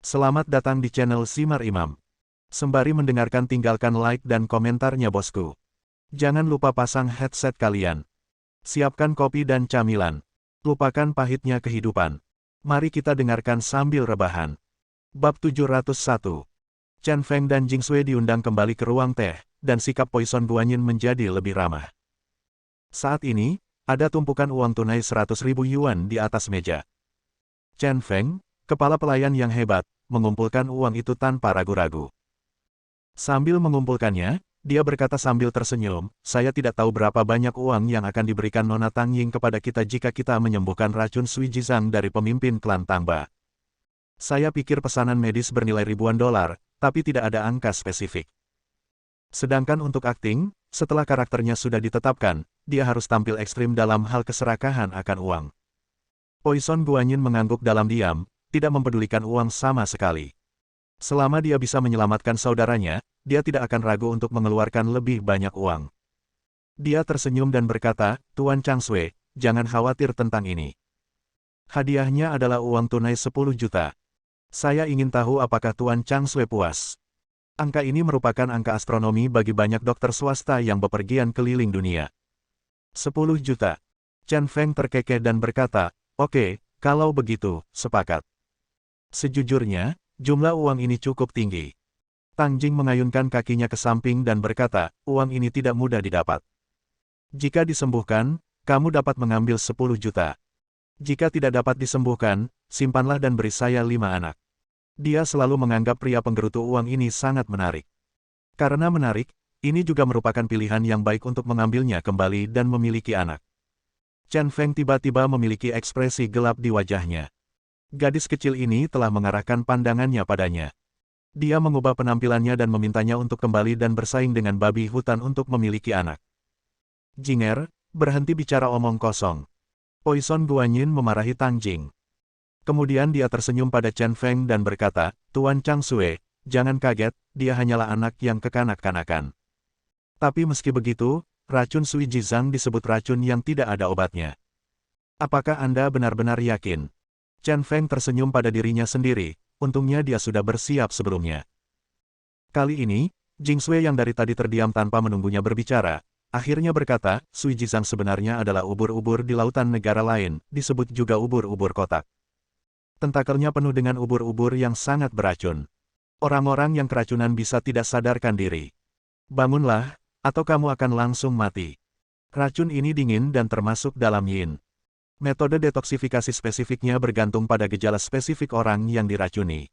Selamat datang di channel Simar Imam. Sembari mendengarkan tinggalkan like dan komentarnya bosku. Jangan lupa pasang headset kalian. Siapkan kopi dan camilan. Lupakan pahitnya kehidupan. Mari kita dengarkan sambil rebahan. Bab 701. Chen Feng dan Jing Sui diundang kembali ke ruang teh, dan sikap Poison Guanyin menjadi lebih ramah. Saat ini, ada tumpukan uang tunai 100.000 yuan di atas meja. Chen Feng, kepala pelayan yang hebat, mengumpulkan uang itu tanpa ragu-ragu. Sambil mengumpulkannya, dia berkata sambil tersenyum, saya tidak tahu berapa banyak uang yang akan diberikan Nona Tang Ying kepada kita jika kita menyembuhkan racun Sui Jizang dari pemimpin klan Tangba. Saya pikir pesanan medis bernilai ribuan dolar, tapi tidak ada angka spesifik. Sedangkan untuk akting, setelah karakternya sudah ditetapkan, dia harus tampil ekstrim dalam hal keserakahan akan uang. Poison Guanyin mengangguk dalam diam, tidak mempedulikan uang sama sekali. Selama dia bisa menyelamatkan saudaranya, dia tidak akan ragu untuk mengeluarkan lebih banyak uang. Dia tersenyum dan berkata, Tuan Chang Sui, jangan khawatir tentang ini. Hadiahnya adalah uang tunai 10 juta. Saya ingin tahu apakah Tuan Chang Sui puas. Angka ini merupakan angka astronomi bagi banyak dokter swasta yang bepergian keliling dunia. 10 juta. Chen Feng terkekeh dan berkata, oke, kalau begitu, sepakat. Sejujurnya, jumlah uang ini cukup tinggi. Tang Jing mengayunkan kakinya ke samping dan berkata, uang ini tidak mudah didapat. Jika disembuhkan, kamu dapat mengambil 10 juta. Jika tidak dapat disembuhkan, simpanlah dan beri saya 5 anak. Dia selalu menganggap pria penggerutu uang ini sangat menarik. Karena menarik, ini juga merupakan pilihan yang baik untuk mengambilnya kembali dan memiliki anak. Chen Feng tiba-tiba memiliki ekspresi gelap di wajahnya. Gadis kecil ini telah mengarahkan pandangannya padanya. Dia mengubah penampilannya dan memintanya untuk kembali dan bersaing dengan babi hutan untuk memiliki anak. Jinger, berhenti bicara omong kosong. Poison Guanyin memarahi Tang Jing. Kemudian dia tersenyum pada Chen Feng dan berkata, Tuan Chang Sui, jangan kaget, dia hanyalah anak yang kekanak-kanakan. Tapi meski begitu, racun Sui Jizang disebut racun yang tidak ada obatnya. Apakah Anda benar-benar yakin? Chen Feng tersenyum pada dirinya sendiri, untungnya dia sudah bersiap sebelumnya. Kali ini, Jing Sui yang dari tadi terdiam tanpa menunggunya berbicara, akhirnya berkata, Sui Jizang sebenarnya adalah ubur-ubur di lautan negara lain, disebut juga ubur-ubur kotak. Tentakelnya penuh dengan ubur-ubur yang sangat beracun. Orang-orang yang keracunan bisa tidak sadarkan diri. Bangunlah, atau kamu akan langsung mati. Racun ini dingin dan termasuk dalam yin. Metode detoksifikasi spesifiknya bergantung pada gejala spesifik orang yang diracuni.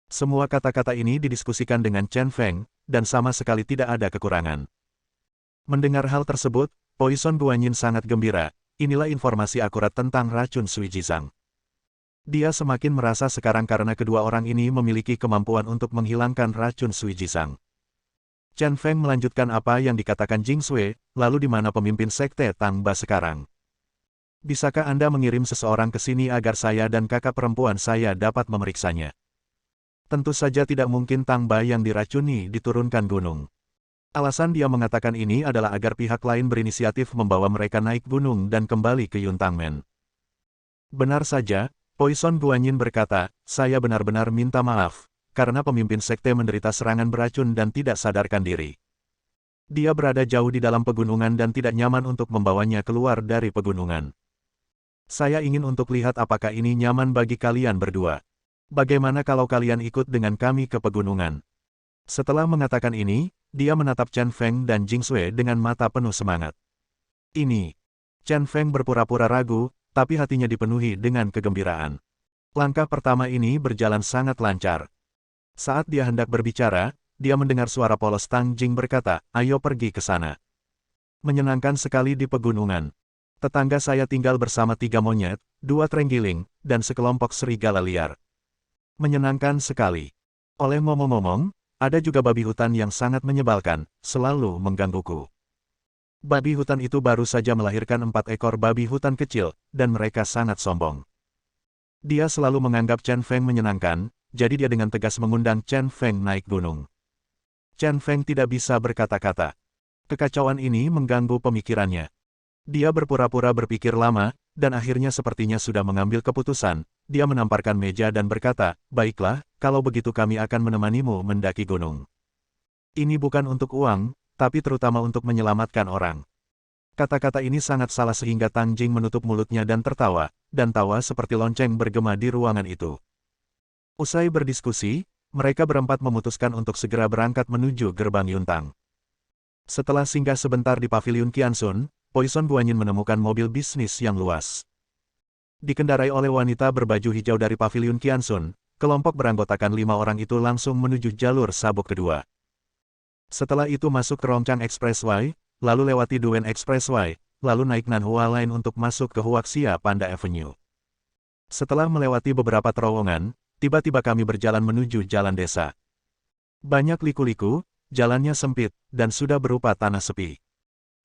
Semua kata-kata ini didiskusikan dengan Chen Feng, dan sama sekali tidak ada kekurangan. Mendengar hal tersebut, Poison Guanyin sangat gembira, inilah informasi akurat tentang racun Sui Jizang. Dia semakin merasa sekarang karena kedua orang ini memiliki kemampuan untuk menghilangkan racun Sui Jizang. Chen Feng melanjutkan apa yang dikatakan Jing Sui, lalu di mana pemimpin sekte Tangba sekarang? Bisakah Anda mengirim seseorang ke sini agar saya dan kakak perempuan saya dapat memeriksanya? Tentu saja tidak mungkin Tangba yang diracuni diturunkan gunung. Alasan dia mengatakan ini adalah agar pihak lain berinisiatif membawa mereka naik gunung dan kembali ke Yuntangmen. Benar saja, Poison Guanyin berkata, saya benar-benar minta maaf, karena pemimpin sekte menderita serangan beracun dan tidak sadarkan diri. Dia berada jauh di dalam pegunungan dan tidak nyaman untuk membawanya keluar dari pegunungan. Saya ingin untuk lihat apakah ini nyaman bagi kalian berdua. Bagaimana kalau kalian ikut dengan kami ke pegunungan? Setelah mengatakan ini, dia menatap Chen Feng dan Jing Sui dengan mata penuh semangat. Ini. Chen Feng berpura-pura ragu, tapi hatinya dipenuhi dengan kegembiraan. Langkah pertama ini berjalan sangat lancar. Saat dia hendak berbicara, dia mendengar suara polos Tang Jing berkata, ayo pergi ke sana. Menyenangkan sekali di pegunungan. Tetangga saya tinggal bersama 3 monyet, 2 terenggiling, dan sekelompok serigala liar. Menyenangkan sekali. Oleh ngomong-ngomong, ada juga babi hutan yang sangat menyebalkan, selalu menggangguku. Babi hutan itu baru saja melahirkan 4 ekor babi hutan kecil, dan mereka sangat sombong. Dia selalu menganggap Chen Feng menyenangkan, jadi dia dengan tegas mengundang Chen Feng naik gunung. Chen Feng tidak bisa berkata-kata. Kekacauan ini mengganggu pemikirannya. Dia berpura-pura berpikir lama, dan akhirnya sepertinya sudah mengambil keputusan. Dia menamparkan meja dan berkata, baiklah, kalau begitu kami akan menemanimu mendaki gunung. Ini bukan untuk uang, tapi terutama untuk menyelamatkan orang. Kata-kata ini sangat salah sehingga Tang Jing menutup mulutnya dan tertawa, dan tawa seperti lonceng bergema di ruangan itu. Usai berdiskusi, mereka berempat memutuskan untuk segera berangkat menuju gerbang Yuntang. Setelah singgah sebentar di paviliun Qianxun, Poison Guanyin menemukan mobil bisnis yang luas. Dikendarai oleh wanita berbaju hijau dari paviliun Qianxun, kelompok beranggotakan 5 orang itu langsung menuju jalur sabuk kedua. Setelah itu masuk ke Rongchang Expressway, lalu lewati Duen Expressway, lalu naik Nanhua Line untuk masuk ke Huaxia Panda Avenue. Setelah melewati beberapa terowongan, tiba-tiba kami berjalan menuju jalan desa. Banyak liku-liku, jalannya sempit, dan sudah berupa tanah sepi.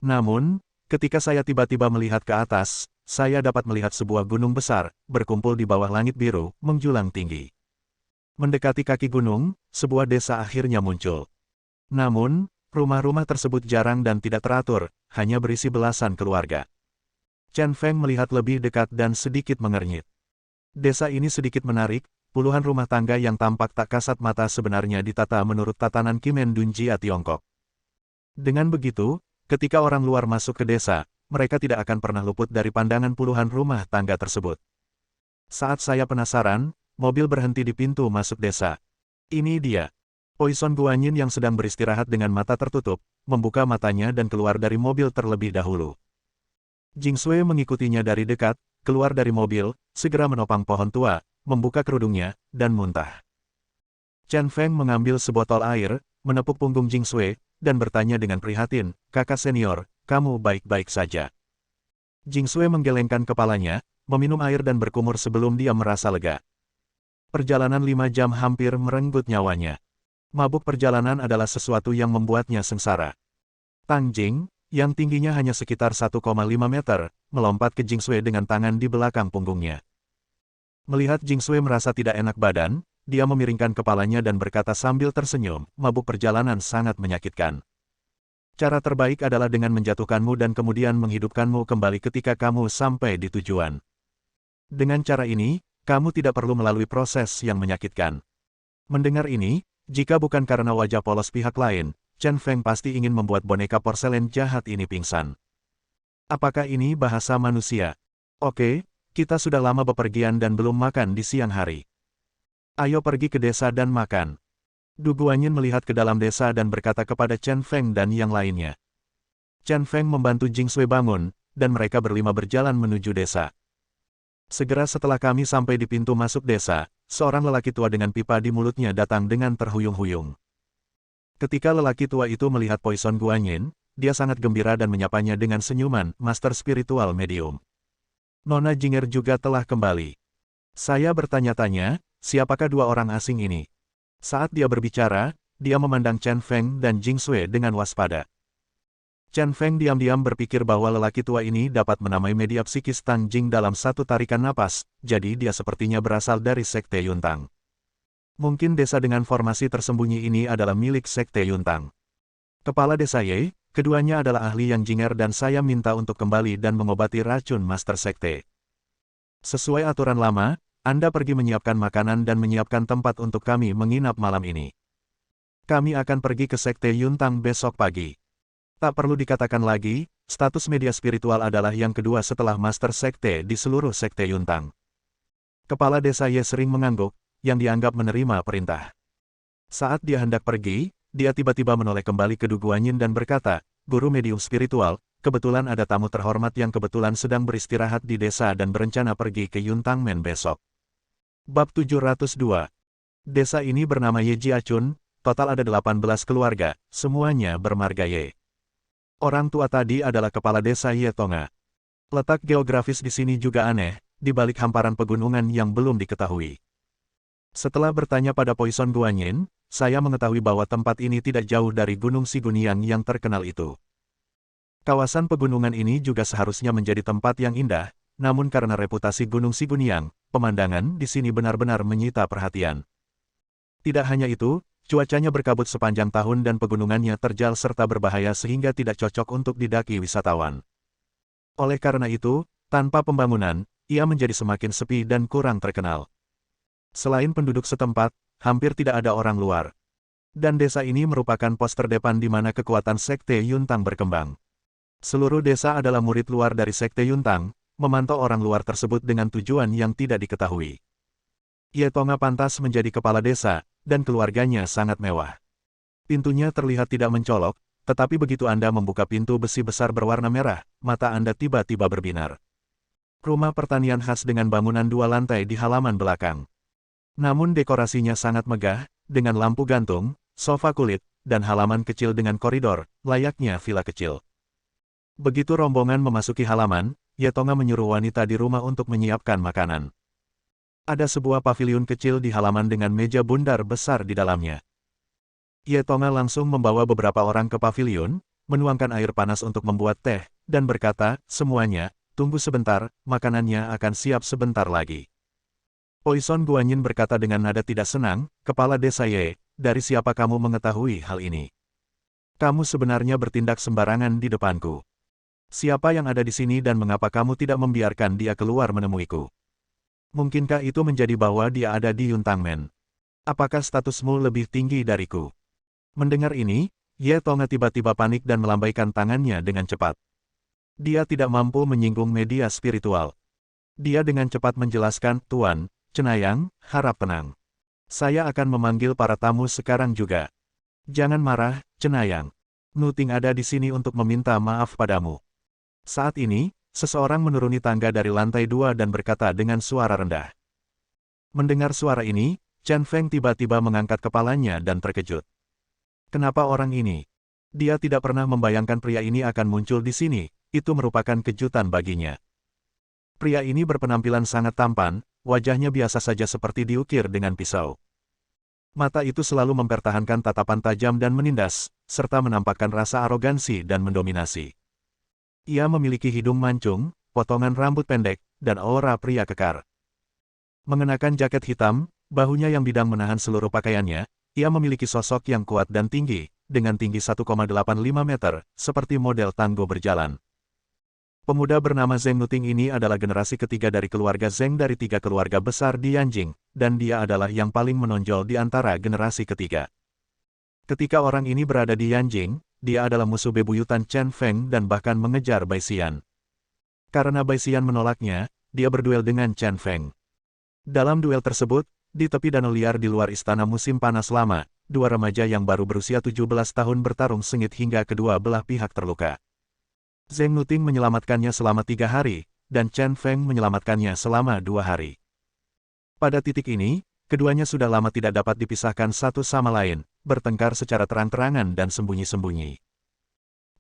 Namun, ketika saya tiba-tiba melihat ke atas, saya dapat melihat sebuah gunung besar, berkumpul di bawah langit biru, menjulang tinggi. Mendekati kaki gunung, sebuah desa akhirnya muncul. Namun, rumah-rumah tersebut jarang dan tidak teratur, hanya berisi belasan keluarga. Chen Feng melihat lebih dekat dan sedikit mengernyit. Desa ini sedikit menarik, puluhan rumah tangga yang tampak tak kasat mata sebenarnya ditata menurut tatanan Kimen Dunjia Tiongkok. Dengan begitu, ketika orang luar masuk ke desa, mereka tidak akan pernah luput dari pandangan puluhan rumah tangga tersebut. Saat saya penasaran, mobil berhenti di pintu masuk desa. Ini dia. Poison Guanyin yang sedang beristirahat dengan mata tertutup, membuka matanya dan keluar dari mobil terlebih dahulu. Jing Sui mengikutinya dari dekat, keluar dari mobil, segera menopang pohon tua, membuka kerudungnya, dan muntah. Chen Feng mengambil sebotol air, menepuk punggung Jing Sui, dan bertanya dengan prihatin, "Kakak senior, kamu baik-baik saja?" Jing Sui menggelengkan kepalanya, meminum air dan berkumur sebelum dia merasa lega. Perjalanan 5 jam hampir merenggut nyawanya. Mabuk perjalanan adalah sesuatu yang membuatnya sengsara. Tang Jing, yang tingginya hanya sekitar 1,5 meter, melompat ke Jing Sui dengan tangan di belakang punggungnya. Melihat Jing Sui merasa tidak enak badan, dia memiringkan kepalanya dan berkata sambil tersenyum, "Mabuk perjalanan sangat menyakitkan. Cara terbaik adalah dengan menjatuhkanmu dan kemudian menghidupkanmu kembali ketika kamu sampai di tujuan. Dengan cara ini, kamu tidak perlu melalui proses yang menyakitkan." Mendengar ini, jika bukan karena wajah polos pihak lain, Chen Feng pasti ingin membuat boneka porselen jahat ini pingsan. Apakah ini bahasa manusia? Oke, kita sudah lama bepergian dan belum makan di siang hari. Ayo pergi ke desa dan makan. Du Guanyin melihat ke dalam desa dan berkata kepada Chen Feng dan yang lainnya. Chen Feng membantu Jing Sui bangun, dan mereka berlima berjalan menuju desa. Segera setelah kami sampai di pintu masuk desa, seorang lelaki tua dengan pipa di mulutnya datang dengan terhuyung-huyung. Ketika lelaki tua itu melihat Poison Guanyin, dia sangat gembira dan menyapanya dengan senyuman, "Master Spiritual Medium. Nona Jinger juga telah kembali." Saya bertanya-tanya, siapakah dua orang asing ini? Saat dia berbicara, dia memandang Chen Feng dan Jing Sui dengan waspada. Chen Feng diam-diam berpikir bahwa lelaki tua ini dapat menamai media psikis Tang Jing dalam satu tarikan napas, jadi dia sepertinya berasal dari Sekte Yuntang. Mungkin desa dengan formasi tersembunyi ini adalah milik Sekte Yuntang. Kepala desa Ye, keduanya adalah ahli yang jinger dan saya minta untuk kembali dan mengobati racun Master Sekte. Sesuai aturan lama, Anda pergi menyiapkan makanan dan menyiapkan tempat untuk kami menginap malam ini. Kami akan pergi ke Sekte Yuntang besok pagi. Tak perlu dikatakan lagi, status media spiritual adalah yang kedua setelah Master Sekte di seluruh Sekte Yuntang. Kepala desa Ye sering mengangguk, yang dianggap menerima perintah. Saat dia hendak pergi, dia tiba-tiba menoleh kembali ke Du Guanyin dan berkata, "Guru medium spiritual, kebetulan ada tamu terhormat yang kebetulan sedang beristirahat di desa dan berencana pergi ke Yuntang Men besok." Bab 702. Desa ini bernama Ye Jiachun, total ada 18 keluarga, semuanya bermarga Ye. Orang tua tadi adalah kepala desa Ye Tonga. Letak geografis di sini juga aneh, di balik hamparan pegunungan yang belum diketahui. Setelah bertanya pada Poison Guanyin, saya mengetahui bahwa tempat ini tidak jauh dari Gunung Siguniang yang terkenal itu. Kawasan pegunungan ini juga seharusnya menjadi tempat yang indah, namun karena reputasi Gunung Siguniang, pemandangan di sini benar-benar menyita perhatian. Tidak hanya itu, cuacanya berkabut sepanjang tahun dan pegunungannya terjal serta berbahaya sehingga tidak cocok untuk didaki wisatawan. Oleh karena itu, tanpa pembangunan, ia menjadi semakin sepi dan kurang terkenal. Selain penduduk setempat, hampir tidak ada orang luar. Dan desa ini merupakan pos terdepan di mana kekuatan Sekte Yuntang berkembang. Seluruh desa adalah murid luar dari Sekte Yuntang, memantau orang luar tersebut dengan tujuan yang tidak diketahui. Ye Tonga pantas menjadi kepala desa, dan keluarganya sangat mewah. Pintunya terlihat tidak mencolok, tetapi begitu Anda membuka pintu besi besar berwarna merah, mata Anda tiba-tiba berbinar. Rumah pertanian khas dengan bangunan 2 lantai di halaman belakang. Namun dekorasinya sangat megah, dengan lampu gantung, sofa kulit, dan halaman kecil dengan koridor, layaknya villa kecil. Begitu rombongan memasuki halaman, Ye Tonga menyuruh wanita di rumah untuk menyiapkan makanan. Ada sebuah paviliun kecil di halaman dengan meja bundar besar di dalamnya. Ye Tonga langsung membawa beberapa orang ke paviliun, menuangkan air panas untuk membuat teh, dan berkata, semuanya, tunggu sebentar, makanannya akan siap sebentar lagi. Poison Guanyin berkata dengan nada tidak senang, Kepala Desa Ye, dari siapa kamu mengetahui hal ini? Kamu sebenarnya bertindak sembarangan di depanku. Siapa yang ada di sini dan mengapa kamu tidak membiarkan dia keluar menemuiku? Mungkinkah itu menjadi bahwa dia ada di Yuntangmen? Apakah statusmu lebih tinggi dariku? Mendengar ini, Ye Tonga tiba-tiba panik dan melambaikan tangannya dengan cepat. Dia tidak mampu menyinggung media spiritual. Dia dengan cepat menjelaskan, Tuan, Cenayang, harap tenang. Saya akan memanggil para tamu sekarang juga. Jangan marah, Cenayang. Nuting ada di sini untuk meminta maaf padamu. Saat ini, seseorang menuruni tangga dari lantai 2 dan berkata dengan suara rendah. Mendengar suara ini, Chen Feng tiba-tiba mengangkat kepalanya dan terkejut. Kenapa orang ini? Dia tidak pernah membayangkan pria ini akan muncul di sini, itu merupakan kejutan baginya. Pria ini berpenampilan sangat tampan, wajahnya biasa saja seperti diukir dengan pisau. Mata itu selalu mempertahankan tatapan tajam dan menindas, serta menampakkan rasa arogansi dan mendominasi. Ia memiliki hidung mancung, potongan rambut pendek, dan aura pria kekar. Mengenakan jaket hitam, bahunya yang bidang menahan seluruh pakaiannya, ia memiliki sosok yang kuat dan tinggi, dengan tinggi 1,85 meter, seperti model tanggo berjalan. Pemuda bernama Zheng Nuting ini adalah generasi ketiga dari keluarga Zheng dari 3 keluarga besar di Yanjing, dan dia adalah yang paling menonjol di antara generasi ketiga. Ketika orang ini berada di Yanjing, dia adalah musuh bebuyutan Chen Feng dan bahkan mengejar Bai Xian. Karena Bai Xian menolaknya, dia berduel dengan Chen Feng. Dalam duel tersebut, di tepi danau liar di luar istana musim panas lama, 2 remaja yang baru berusia 17 tahun bertarung sengit hingga kedua belah pihak terluka. Zheng Nuting menyelamatkannya selama 3 hari, dan Chen Feng menyelamatkannya selama 2 hari. Pada titik ini, keduanya sudah lama tidak dapat dipisahkan satu sama lain, bertengkar secara terang-terangan dan sembunyi-sembunyi.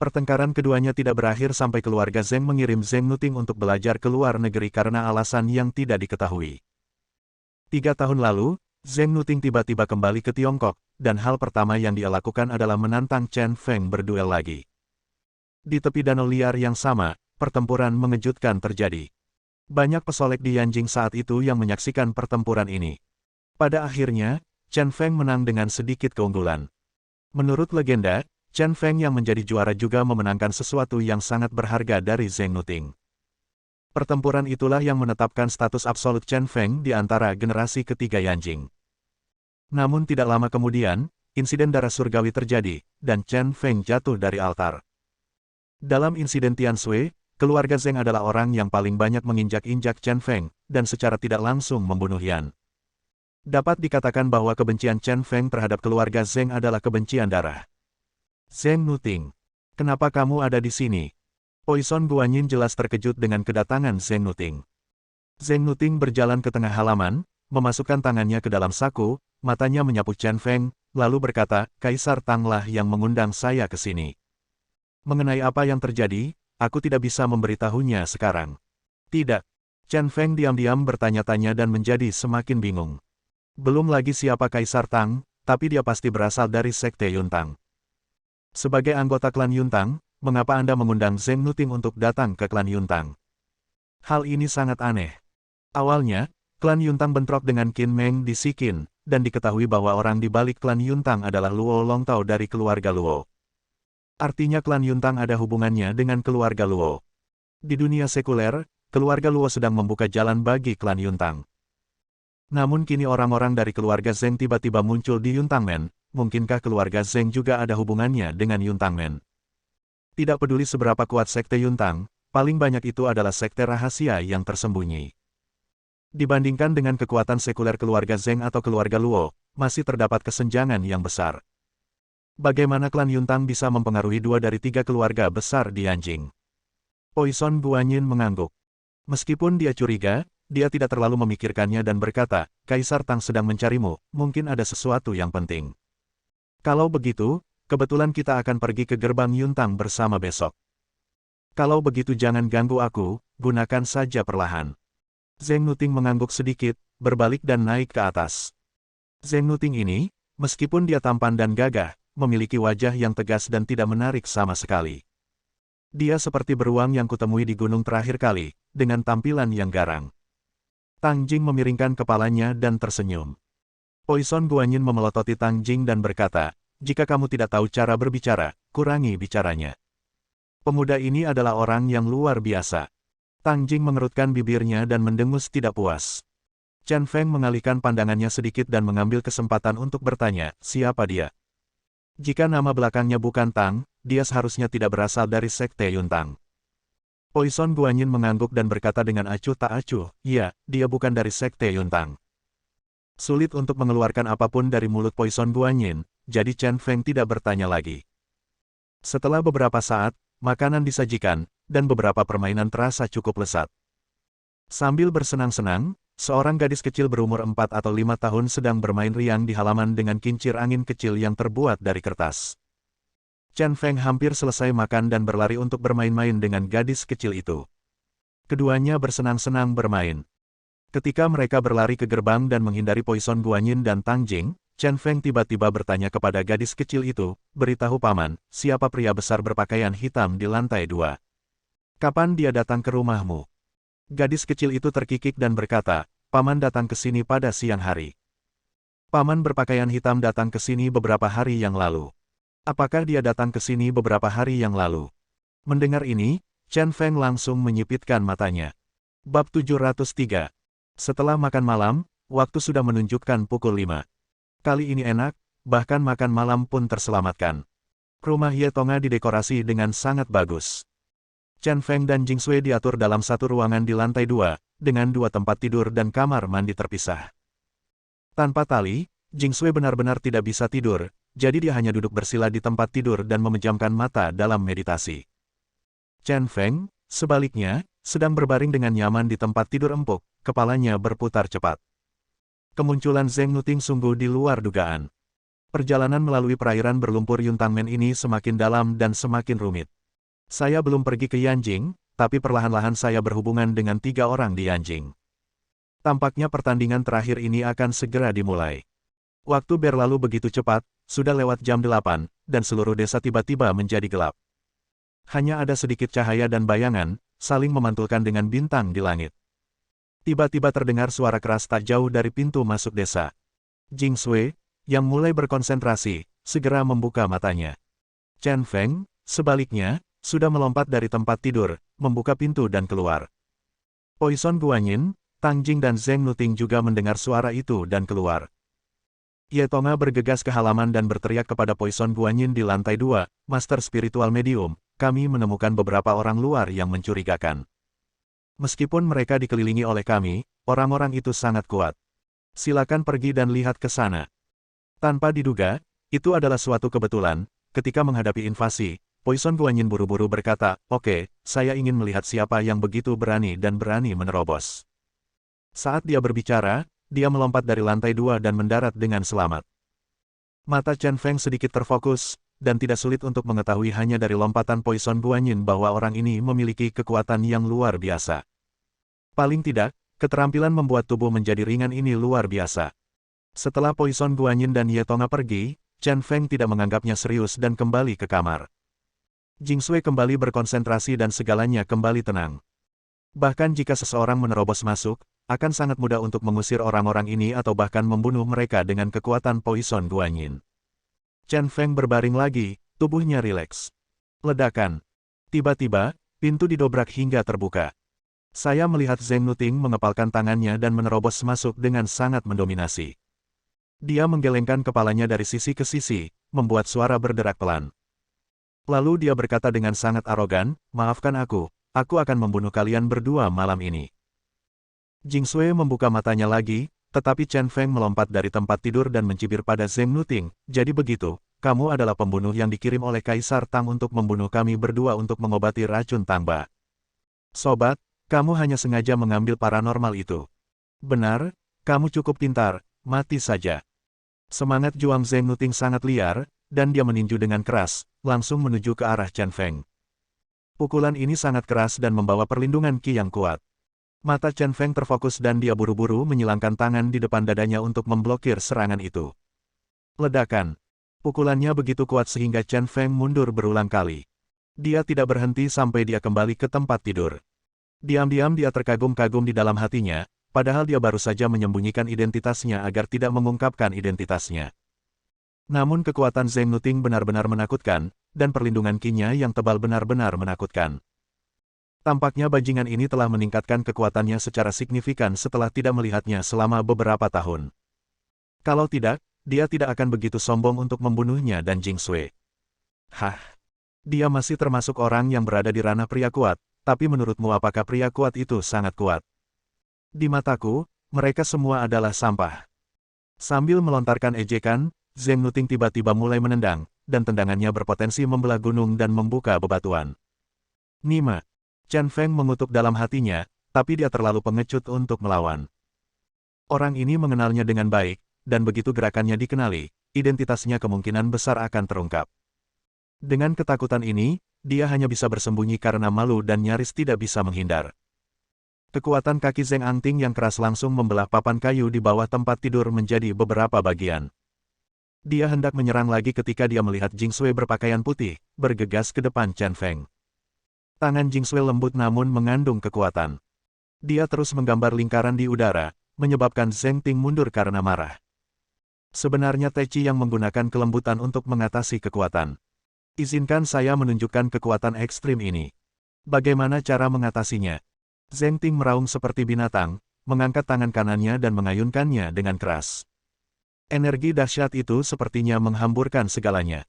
Pertengkaran keduanya tidak berakhir sampai keluarga Zheng mengirim Zheng Nuting untuk belajar ke luar negeri karena alasan yang tidak diketahui. 3 tahun lalu, Zheng Nuting tiba-tiba kembali ke Tiongkok, dan hal pertama yang dia lakukan adalah menantang Chen Feng berduel lagi. Di tepi danau liar yang sama, pertempuran mengejutkan terjadi. Banyak pesolek di Yanjing saat itu yang menyaksikan pertempuran ini. Pada akhirnya, Chen Feng menang dengan sedikit keunggulan. Menurut legenda, Chen Feng yang menjadi juara juga memenangkan sesuatu yang sangat berharga dari Zheng Nuting. Pertempuran itulah yang menetapkan status absolut Chen Feng di antara generasi ketiga Yanjing. Namun tidak lama kemudian, insiden darah surgawi terjadi, dan Chen Feng jatuh dari altar. Dalam insiden Tianshui, keluarga Zheng adalah orang yang paling banyak menginjak-injak Chen Feng, dan secara tidak langsung membunuh Yan. Dapat dikatakan bahwa kebencian Chen Feng terhadap keluarga Zheng adalah kebencian darah. Zheng Nuting, kenapa kamu ada di sini? Poison Guanyin jelas terkejut dengan kedatangan Zheng Nuting. Zheng Nuting berjalan ke tengah halaman, memasukkan tangannya ke dalam saku, matanya menyapu Chen Feng, lalu berkata, Kaisar Tanglah yang mengundang saya ke sini. Mengenai apa yang terjadi, aku tidak bisa memberitahunya sekarang. Tidak. Chen Feng diam-diam bertanya-tanya dan menjadi semakin bingung. Belum lagi siapa Kaisar Tang, tapi dia pasti berasal dari Sekte Yuntang. Sebagai anggota klan Yuntang, mengapa Anda mengundang Zheng Nuting untuk datang ke klan Yuntang? Hal ini sangat aneh. Awalnya, klan Yuntang bentrok dengan Qin Meng di Sikin, dan diketahui bahwa orang di balik klan Yuntang adalah Luo Longtao dari keluarga Luo. Artinya klan Yuntang ada hubungannya dengan keluarga Luo. Di dunia sekuler, keluarga Luo sedang membuka jalan bagi klan Yuntang. Namun kini orang-orang dari keluarga Zheng tiba-tiba muncul di Yuntangmen, mungkinkah keluarga Zheng juga ada hubungannya dengan Yuntangmen? Tidak peduli seberapa kuat sekte Yuntang, paling banyak itu adalah sekte rahasia yang tersembunyi. Dibandingkan dengan kekuatan sekuler keluarga Zheng atau keluarga Luo, masih terdapat kesenjangan yang besar. Bagaimana klan Yuntang bisa mempengaruhi 2 dari 3 keluarga besar di Yanjing? Poison Guanyin mengangguk. Meskipun dia curiga, dia tidak terlalu memikirkannya dan berkata, Kaisar Tang sedang mencarimu, mungkin ada sesuatu yang penting. Kalau begitu, kebetulan kita akan pergi ke gerbang Yuntang bersama besok. Kalau begitu jangan ganggu aku, gunakan saja perlahan. Zheng Nuting mengangguk sedikit, berbalik dan naik ke atas. Zheng Nuting ini, meskipun dia tampan dan gagah, memiliki wajah yang tegas dan tidak menarik sama sekali. Dia seperti beruang yang kutemui di gunung terakhir kali, dengan tampilan yang garang. Tang Jing memiringkan kepalanya dan tersenyum. Poison Guanyin memelototi Tang Jing dan berkata, jika kamu tidak tahu cara berbicara, kurangi bicaranya. Pemuda ini adalah orang yang luar biasa. Tang Jing mengerutkan bibirnya dan mendengus tidak puas. Chen Feng mengalihkan pandangannya sedikit dan mengambil kesempatan untuk bertanya, siapa dia? Jika nama belakangnya bukan Tang, dia seharusnya tidak berasal dari sekte Yuntang. Poison Guanyin mengangguk dan berkata dengan acuh tak acuh, iya, dia bukan dari sekte Yuntang. Sulit untuk mengeluarkan apapun dari mulut Poison Guanyin, jadi Chen Feng tidak bertanya lagi. Setelah beberapa saat, makanan disajikan, dan beberapa permainan terasa cukup lezat. Sambil bersenang-senang, seorang gadis kecil berumur 4 atau 5 tahun sedang bermain riang di halaman dengan kincir angin kecil yang terbuat dari kertas. Chen Feng hampir selesai makan dan berlari untuk bermain-main dengan gadis kecil itu. Keduanya bersenang-senang bermain. Ketika mereka berlari ke gerbang dan menghindari Poison Guanyin dan Tang Jing, Chen Feng tiba-tiba bertanya kepada gadis kecil itu, beritahu paman, siapa pria besar berpakaian hitam di lantai 2? Kapan dia datang ke rumahmu? Gadis kecil itu terkikik dan berkata, paman datang ke sini pada siang hari. Paman berpakaian hitam datang ke sini beberapa hari yang lalu. Apakah dia datang ke sini beberapa hari yang lalu? Mendengar ini, Chen Feng langsung menyipitkan matanya. Bab 703. Setelah makan malam, waktu sudah menunjukkan pukul 5. Kali ini enak, bahkan makan malam pun terselamatkan. Rumah Ye Tonga didekorasi dengan sangat bagus. Chen Feng dan Jing Sui diatur dalam satu ruangan di lantai 2, dengan 2 tempat tidur dan kamar mandi terpisah. Tanpa tali, Jing Sui benar-benar tidak bisa tidur, jadi dia hanya duduk bersila di tempat tidur dan memejamkan mata dalam meditasi. Chen Feng, sebaliknya, sedang berbaring dengan nyaman di tempat tidur empuk, kepalanya berputar cepat. Kemunculan Zheng Nuting sungguh di luar dugaan. Perjalanan melalui perairan berlumpur Yuntangmen ini semakin dalam dan semakin rumit. Saya belum pergi ke Yanjing, tapi perlahan-lahan saya berhubungan dengan 3 orang di Yanjing. Tampaknya pertandingan terakhir ini akan segera dimulai. Waktu berlalu begitu cepat, sudah lewat jam 8, dan seluruh desa tiba-tiba menjadi gelap. Hanya ada sedikit cahaya dan bayangan, saling memantulkan dengan bintang di langit. Tiba-tiba terdengar suara keras tak jauh dari pintu masuk desa. Jing Sui, yang mulai berkonsentrasi, segera membuka matanya. Chen Feng, sebaliknya, sudah melompat dari tempat tidur, membuka pintu dan keluar. Poison Guanyin, Tang Jing dan Zheng Nuting juga mendengar suara itu dan keluar. Ye Tonga bergegas ke halaman dan berteriak kepada Poison Guanyin di lantai 2, Master Spiritual Medium, kami menemukan beberapa orang luar yang mencurigakan. Meskipun mereka dikelilingi oleh kami, orang-orang itu sangat kuat. Silakan pergi dan lihat ke sana. Tanpa diduga, itu adalah suatu kebetulan, ketika menghadapi invasi, Poison Guanyin buru-buru berkata, oke, saya ingin melihat siapa yang begitu berani dan berani menerobos. Saat dia berbicara, dia melompat dari lantai 2 dan mendarat dengan selamat. Mata Chen Feng sedikit terfokus, dan tidak sulit untuk mengetahui hanya dari lompatan Poison Guanyin bahwa orang ini memiliki kekuatan yang luar biasa. Paling tidak, keterampilan membuat tubuh menjadi ringan ini luar biasa. Setelah Poison Guanyin dan Ye Tonga pergi, Chen Feng tidak menganggapnya serius dan kembali ke kamar. Jing Sui kembali berkonsentrasi dan segalanya kembali tenang. Bahkan jika seseorang menerobos masuk, akan sangat mudah untuk mengusir orang-orang ini atau bahkan membunuh mereka dengan kekuatan Poison Guanyin. Chen Feng berbaring lagi, tubuhnya rileks. Ledakan. Tiba-tiba, pintu didobrak hingga terbuka. Saya melihat Zheng Nuting mengepalkan tangannya dan menerobos masuk dengan sangat mendominasi. Dia menggelengkan kepalanya dari sisi ke sisi, membuat suara berderak pelan. Lalu dia berkata dengan sangat arogan, "Maafkan aku akan membunuh kalian berdua malam ini." Jing Sui membuka matanya lagi, tetapi Chen Feng melompat dari tempat tidur dan mencibir pada Zheng Nuting. "Jadi begitu, kamu adalah pembunuh yang dikirim oleh Kaisar Tang untuk membunuh kami berdua untuk mengobati racun Tang Ba. Sobat, kamu hanya sengaja mengambil paranormal itu. Benar, kamu cukup pintar, mati saja." Semangat juang Zheng Nuting sangat liar, dan dia meninju dengan keras, langsung menuju ke arah Chen Feng. Pukulan ini sangat keras dan membawa perlindungan Qi yang kuat. Mata Chen Feng terfokus dan dia buru-buru menyilangkan tangan di depan dadanya untuk memblokir serangan itu. Ledakan. Pukulannya begitu kuat sehingga Chen Feng mundur berulang kali. Dia tidak berhenti sampai dia kembali ke tempat tidur. Diam-diam dia terkagum-kagum di dalam hatinya, padahal dia baru saja menyembunyikan identitasnya agar tidak mengungkapkan identitasnya. Namun kekuatan Zheng Nuting benar-benar menakutkan, dan perlindungan Qi-nya yang tebal benar-benar menakutkan. Tampaknya bajingan ini telah meningkatkan kekuatannya secara signifikan setelah tidak melihatnya selama beberapa tahun. Kalau tidak, dia tidak akan begitu sombong untuk membunuhnya dan Jing Sui. Hah? Dia masih termasuk orang yang berada di ranah pria kuat, tapi menurutmu apakah pria kuat itu sangat kuat? Di mataku, mereka semua adalah sampah. Sambil melontarkan ejekan, Zheng Nuting tiba-tiba mulai menendang, dan tendangannya berpotensi membelah gunung dan membuka bebatuan. Nima. Chen Feng mengutuk dalam hatinya, tapi dia terlalu pengecut untuk melawan. Orang ini mengenalnya dengan baik, dan begitu gerakannya dikenali, identitasnya kemungkinan besar akan terungkap. Dengan ketakutan ini, dia hanya bisa bersembunyi karena malu dan nyaris tidak bisa menghindar. Kekuatan kaki Zheng Angting yang keras langsung membelah papan kayu di bawah tempat tidur menjadi beberapa bagian. Dia hendak menyerang lagi ketika dia melihat Jing Sui berpakaian putih, bergegas ke depan Chen Feng. Tangan Jing Sui lembut namun mengandung kekuatan. Dia terus menggambar lingkaran di udara, menyebabkan Zheng Ting mundur karena marah. Sebenarnya Tai Chi yang menggunakan kelembutan untuk mengatasi kekuatan. Izinkan saya menunjukkan kekuatan ekstrim ini. Bagaimana cara mengatasinya? Zheng Ting meraung seperti binatang, mengangkat tangan kanannya dan mengayunkannya dengan keras. Energi dahsyat itu sepertinya menghamburkan segalanya.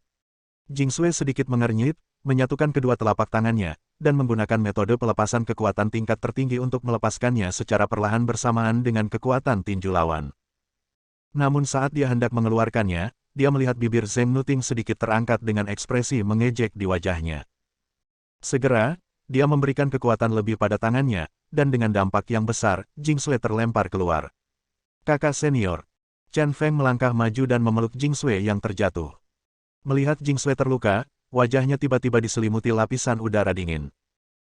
Jing Sui sedikit mengernyit, menyatukan kedua telapak tangannya, dan menggunakan metode pelepasan kekuatan tingkat tertinggi untuk melepaskannya secara perlahan bersamaan dengan kekuatan tinju lawan. Namun saat dia hendak mengeluarkannya, dia melihat bibir Zheng Nuting sedikit terangkat dengan ekspresi mengejek di wajahnya. Segera, dia memberikan kekuatan lebih pada tangannya, dan dengan dampak yang besar, Jing Sui terlempar keluar. Kakak senior. Chen Feng melangkah maju dan memeluk Jing Sui yang terjatuh. Melihat Jing Sui terluka, wajahnya tiba-tiba diselimuti lapisan udara dingin.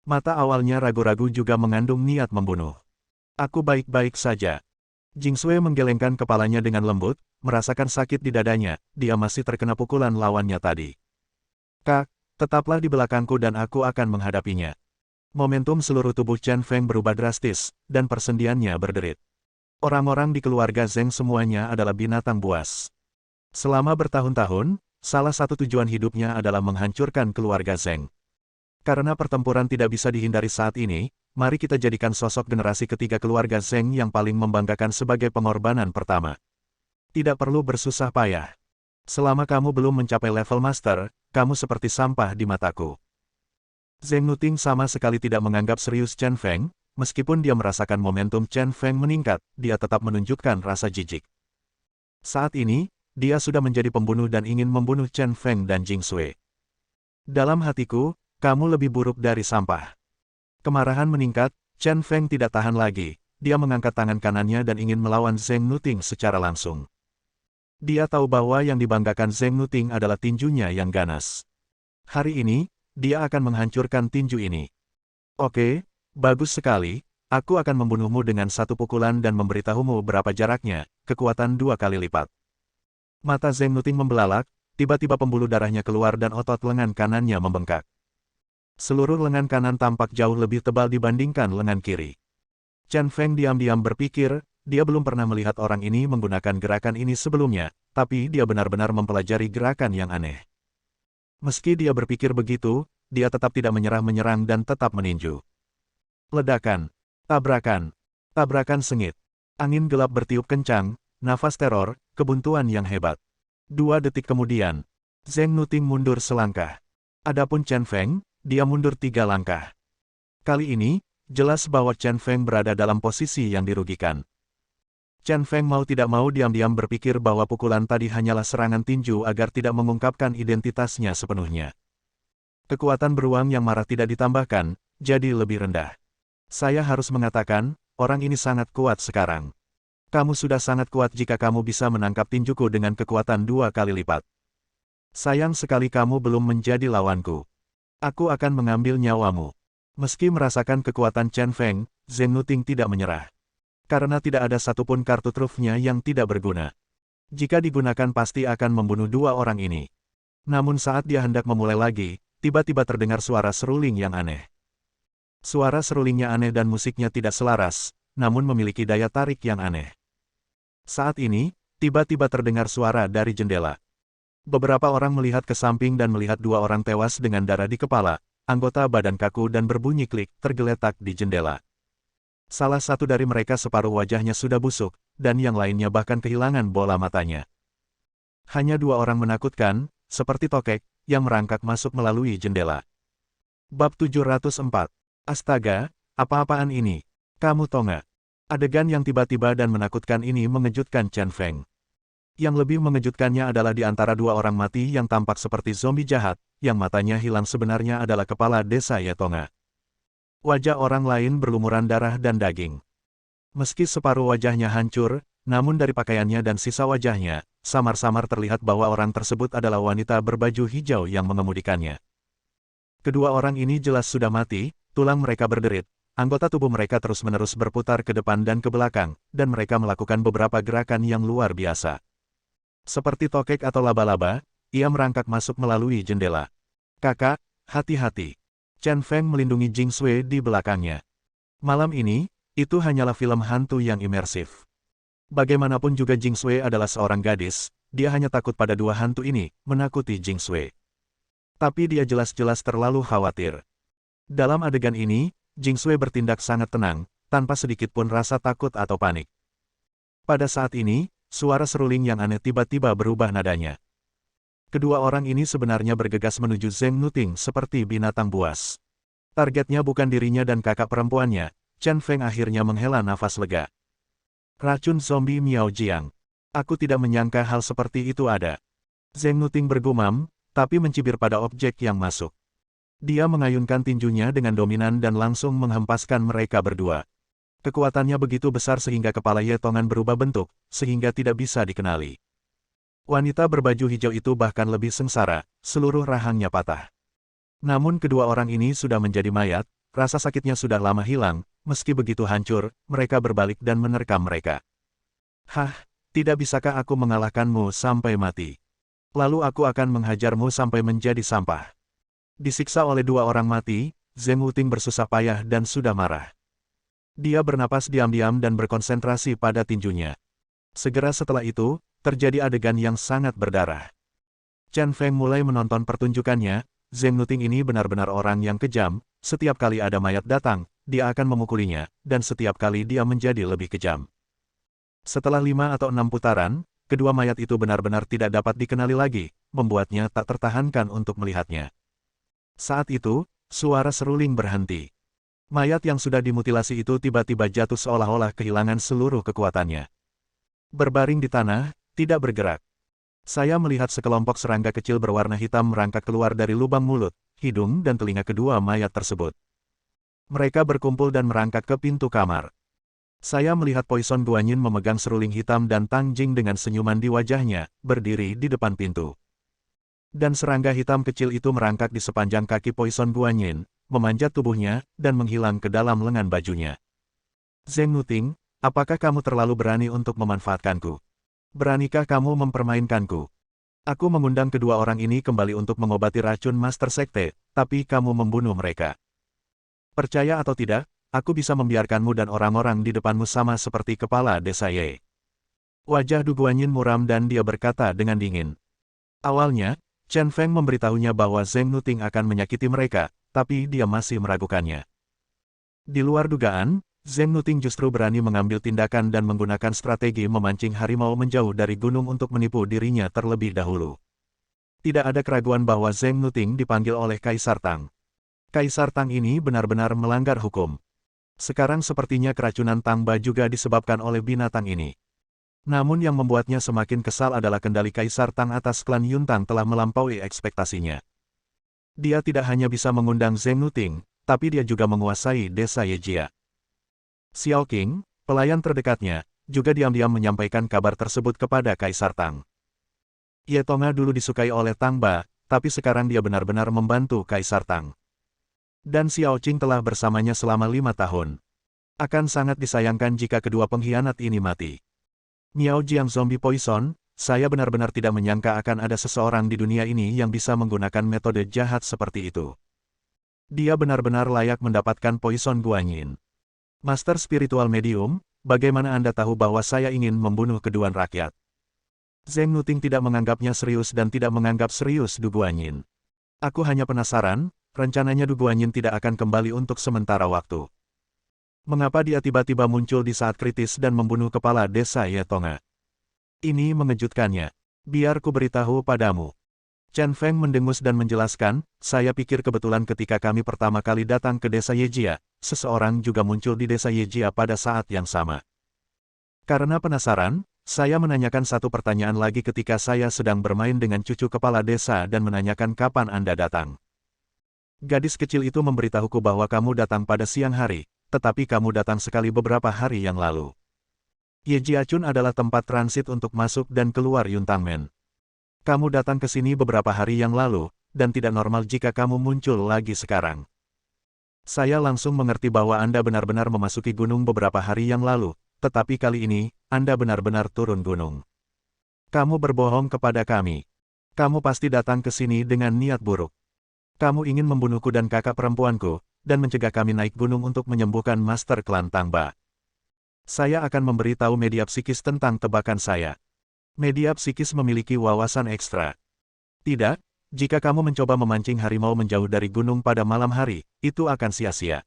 Mata awalnya ragu-ragu juga mengandung niat membunuh. "Aku baik-baik saja." Jing Sui menggelengkan kepalanya dengan lembut, merasakan sakit di dadanya, dia masih terkena pukulan lawannya tadi. "Kak, tetaplah di belakangku dan aku akan menghadapinya." Momentum seluruh tubuh Chen Feng berubah drastis, dan persendiannya berderit. Orang-orang di keluarga Zheng semuanya adalah binatang buas. Selama bertahun-tahun, salah satu tujuan hidupnya adalah menghancurkan keluarga Zheng. Karena pertempuran tidak bisa dihindari saat ini, mari kita jadikan sosok generasi ketiga keluarga Zheng yang paling membanggakan sebagai pengorbanan pertama. Tidak perlu bersusah payah. Selama kamu belum mencapai level master, kamu seperti sampah di mataku. Zheng Nuting sama sekali tidak menganggap serius Chen Feng, meskipun dia merasakan momentum Chen Feng meningkat, dia tetap menunjukkan rasa jijik. Saat ini, dia sudah menjadi pembunuh dan ingin membunuh Chen Feng dan Jing Sui. Dalam hatiku, kamu lebih buruk dari sampah. Kemarahan meningkat, Chen Feng tidak tahan lagi, dia mengangkat tangan kanannya dan ingin melawan Zheng Nuting secara langsung. Dia tahu bahwa yang dibanggakan Zheng Nuting adalah tinjunya yang ganas. Hari ini, dia akan menghancurkan tinju ini. Oke, bagus sekali, aku akan membunuhmu dengan satu pukulan dan memberitahumu berapa jaraknya, kekuatan 2 kali lipat. Mata Zheng Nuting membelalak, tiba-tiba pembuluh darahnya keluar dan otot lengan kanannya membengkak. Seluruh lengan kanan tampak jauh lebih tebal dibandingkan lengan kiri. Chen Feng diam-diam berpikir, dia belum pernah melihat orang ini menggunakan gerakan ini sebelumnya, tapi dia benar-benar mempelajari gerakan yang aneh. Meski dia berpikir begitu, dia tetap tidak menyerang dan tetap meninju. Ledakan. Tabrakan. Tabrakan sengit. Angin gelap bertiup kencang, nafas teror, kebuntuan yang hebat. 2 detik kemudian, Zheng Nuting mundur selangkah. Adapun Chen Feng, dia mundur 3 langkah. Kali ini, jelas bahwa Chen Feng berada dalam posisi yang dirugikan. Chen Feng mau tidak mau diam-diam berpikir bahwa pukulan tadi hanyalah serangan tinju agar tidak mengungkapkan identitasnya sepenuhnya. Kekuatan beruang yang marah tidak ditambahkan, jadi lebih rendah. Saya harus mengatakan, orang ini sangat kuat sekarang. Kamu sudah sangat kuat jika kamu bisa menangkap tinjuku dengan kekuatan 2 kali lipat. Sayang sekali kamu belum menjadi lawanku. Aku akan mengambil nyawamu. Meski merasakan kekuatan Chen Feng, Zheng Nuting tidak menyerah. Karena tidak ada satupun kartu trufnya yang tidak berguna. Jika digunakan pasti akan membunuh 2 orang ini. Namun saat dia hendak memulai lagi, tiba-tiba terdengar suara seruling yang aneh. Suara serulingnya aneh dan musiknya tidak selaras, namun memiliki daya tarik yang aneh. Saat ini, tiba-tiba terdengar suara dari jendela. Beberapa orang melihat ke samping dan melihat 2 orang tewas dengan darah di kepala, anggota badan kaku dan berbunyi klik tergeletak di jendela. Salah satu dari mereka separuh wajahnya sudah busuk, dan yang lainnya bahkan kehilangan bola matanya. Hanya 2 orang menakutkan, seperti tokek, yang merangkak masuk melalui jendela. Bab 704. Astaga, apa-apaan ini? Kamu Tonga. Adegan yang tiba-tiba dan menakutkan ini mengejutkan Chen Feng. Yang lebih mengejutkannya adalah di antara 2 orang mati yang tampak seperti zombie jahat, yang matanya hilang sebenarnya adalah kepala desa Yetonga. Wajah orang lain berlumuran darah dan daging. Meski separuh wajahnya hancur, namun dari pakaiannya dan sisa wajahnya, samar-samar terlihat bahwa orang tersebut adalah wanita berbaju hijau yang mengemudikannya. Kedua orang ini jelas sudah mati, tulang mereka berderit, anggota tubuh mereka terus-menerus berputar ke depan dan ke belakang, dan mereka melakukan beberapa gerakan yang luar biasa. Seperti tokek atau laba-laba, ia merangkak masuk melalui jendela. Kakak, hati-hati. Chen Feng melindungi Jing Sui di belakangnya. Malam ini, itu hanyalah film hantu yang imersif. Bagaimanapun juga Jing Sui adalah seorang gadis, dia hanya takut pada 2 hantu ini, menakuti Jing Sui. Tapi dia jelas-jelas terlalu khawatir. Dalam adegan ini, Jing Sui bertindak sangat tenang, tanpa sedikit pun rasa takut atau panik. Pada saat ini, suara seruling yang aneh tiba-tiba berubah nadanya. Kedua orang ini sebenarnya bergegas menuju Zheng Nuting seperti binatang buas. Targetnya bukan dirinya dan kakak perempuannya, Chen Feng akhirnya menghela nafas lega. Racun zombie Miao Jiang. Aku tidak menyangka hal seperti itu ada. Zheng Nuting bergumam, tapi mencibir pada objek yang masuk. Dia mengayunkan tinjunya dengan dominan dan langsung menghempaskan mereka berdua. Kekuatannya begitu besar sehingga kepala Yetongan berubah bentuk, sehingga tidak bisa dikenali. Wanita berbaju hijau itu bahkan lebih sengsara, seluruh rahangnya patah. Namun kedua orang ini sudah menjadi mayat, rasa sakitnya sudah lama hilang, meski begitu hancur, mereka berbalik dan menerkam mereka. Hah, tidak bisakah aku mengalahkanmu sampai mati? Lalu aku akan menghajarmu sampai menjadi sampah. Disiksa oleh 2 orang mati, Zheng Nuting bersusah payah dan sudah marah. Dia bernapas diam-diam dan berkonsentrasi pada tinjunya. Segera setelah itu, terjadi adegan yang sangat berdarah. Chen Feng mulai menonton pertunjukannya, Zheng Nuting ini benar-benar orang yang kejam, setiap kali ada mayat datang, dia akan memukulinya, dan setiap kali dia menjadi lebih kejam. Setelah 5 atau 6 putaran, kedua mayat itu benar-benar tidak dapat dikenali lagi, membuatnya tak tertahankan untuk melihatnya. Saat itu, suara seruling berhenti. Mayat yang sudah dimutilasi itu tiba-tiba jatuh seolah-olah kehilangan seluruh kekuatannya. Berbaring di tanah, tidak bergerak. Saya melihat sekelompok serangga kecil berwarna hitam merangkak keluar dari lubang mulut, hidung dan telinga kedua mayat tersebut. Mereka berkumpul dan merangkak ke pintu kamar. Saya melihat Poison Guanyin memegang seruling hitam dan Tang Jing dengan senyuman di wajahnya, berdiri di depan pintu. Dan serangga hitam kecil itu merangkak di sepanjang kaki Poison Guanyin, memanjat tubuhnya, dan menghilang ke dalam lengan bajunya. Zheng Nuting, apakah kamu terlalu berani untuk memanfaatkanku? Beranikah kamu mempermainkanku? Aku mengundang kedua orang ini kembali untuk mengobati racun Master Sekte, tapi kamu membunuh mereka. Percaya atau tidak, aku bisa membiarkanmu dan orang-orang di depanmu sama seperti kepala desa Ye. Wajah Du Guanyin muram dan dia berkata dengan dingin. Awalnya, Chen Feng memberitahunya bahwa Zheng Nuting akan menyakiti mereka, tapi dia masih meragukannya. Di luar dugaan, Zheng Nuting justru berani mengambil tindakan dan menggunakan strategi memancing harimau menjauh dari gunung untuk menipu dirinya terlebih dahulu. Tidak ada keraguan bahwa Zheng Nuting dipanggil oleh Kaisar Tang. Kaisar Tang ini benar-benar melanggar hukum. Sekarang sepertinya keracunan Tang Ba juga disebabkan oleh binatang ini. Namun yang membuatnya semakin kesal adalah kendali Kaisar Tang atas klan Yuntang telah melampaui ekspektasinya. Dia tidak hanya bisa mengundang Zheng Nuting, tapi dia juga menguasai desa Yejia. Xiao Qing, pelayan terdekatnya, juga diam-diam menyampaikan kabar tersebut kepada Kaisar Tang. Ye Tonga dulu disukai oleh Tang Ba, tapi sekarang dia benar-benar membantu Kaisar Tang. Dan Xiao Qing telah bersamanya selama 5 tahun. Akan sangat disayangkan jika kedua pengkhianat ini mati. Miao Jiang Zombie Poison, saya benar-benar tidak menyangka akan ada seseorang di dunia ini yang bisa menggunakan metode jahat seperti itu. Dia benar-benar layak mendapatkan Poison Guanyin. Master Spiritual Medium, bagaimana Anda tahu bahwa saya ingin membunuh kedua rakyat? Zheng Nuting tidak menganggapnya serius dan tidak menganggap serius Du Guanyin. Aku hanya penasaran, rencananya Du Guanyin tidak akan kembali untuk sementara waktu. Mengapa dia tiba-tiba muncul di saat kritis dan membunuh kepala desa Ye Tonga? Ini mengejutkannya. Biar ku beritahu padamu. Chen Feng mendengus dan menjelaskan, saya pikir kebetulan ketika kami pertama kali datang ke desa Yejia, seseorang juga muncul di desa Yejia pada saat yang sama. Karena penasaran, saya menanyakan satu pertanyaan lagi ketika saya sedang bermain dengan cucu kepala desa dan menanyakan kapan Anda datang. Gadis kecil itu memberitahuku bahwa kamu datang pada siang hari, tetapi kamu datang sekali beberapa hari yang lalu. Yejiachun adalah tempat transit untuk masuk dan keluar Yuntangmen. Kamu datang ke sini beberapa hari yang lalu, dan tidak normal jika kamu muncul lagi sekarang. Saya langsung mengerti bahwa Anda benar-benar memasuki gunung beberapa hari yang lalu, tetapi kali ini, Anda benar-benar turun gunung. Kamu berbohong kepada kami. Kamu pasti datang ke sini dengan niat buruk. Kamu ingin membunuhku dan kakak perempuanku, dan mencegah kami naik gunung untuk menyembuhkan Master Klan Tang Ba. Saya akan memberitahu media psikis tentang tebakan saya. Media psikis memiliki wawasan ekstra. Tidak, jika kamu mencoba memancing harimau menjauh dari gunung pada malam hari, itu akan sia-sia.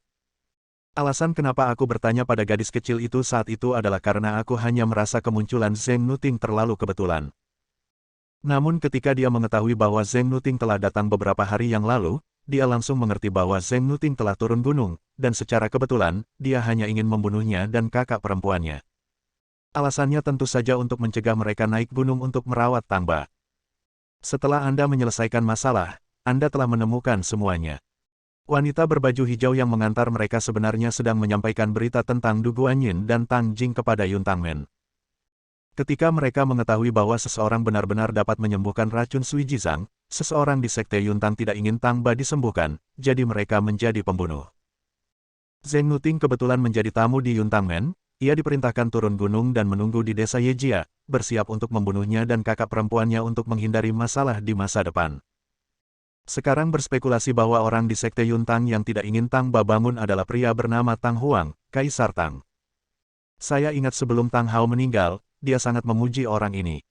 Alasan kenapa aku bertanya pada gadis kecil itu saat itu adalah karena aku hanya merasa kemunculan Zheng Nuting terlalu kebetulan. Namun ketika dia mengetahui bahwa Zheng Nuting telah datang beberapa hari yang lalu, dia langsung mengerti bahwa Zheng Nuting telah turun gunung, dan secara kebetulan, dia hanya ingin membunuhnya dan kakak perempuannya. Alasannya tentu saja untuk mencegah mereka naik gunung untuk merawat Tang Ba. Setelah Anda menyelesaikan masalah, Anda telah menemukan semuanya. Wanita berbaju hijau yang mengantar mereka sebenarnya sedang menyampaikan berita tentang Du Guanyin dan Tang Jing kepada Yuntangmen. Ketika mereka mengetahui bahwa seseorang benar-benar dapat menyembuhkan racun Sui Jizang, seseorang di sekte Yuntang tidak ingin Tang Ba disembuhkan, jadi mereka menjadi pembunuh. Zheng Nuting kebetulan menjadi tamu di Yuntangmen. Ia diperintahkan turun gunung dan menunggu di desa Yejia, bersiap untuk membunuhnya dan kakak perempuannya untuk menghindari masalah di masa depan. Sekarang berspekulasi bahwa orang di sekte Yuntang yang tidak ingin Tang Ba bangun adalah pria bernama Tang Huang, Kaisar Tang. Saya ingat sebelum Tang Hao meninggal, dia sangat memuji orang ini.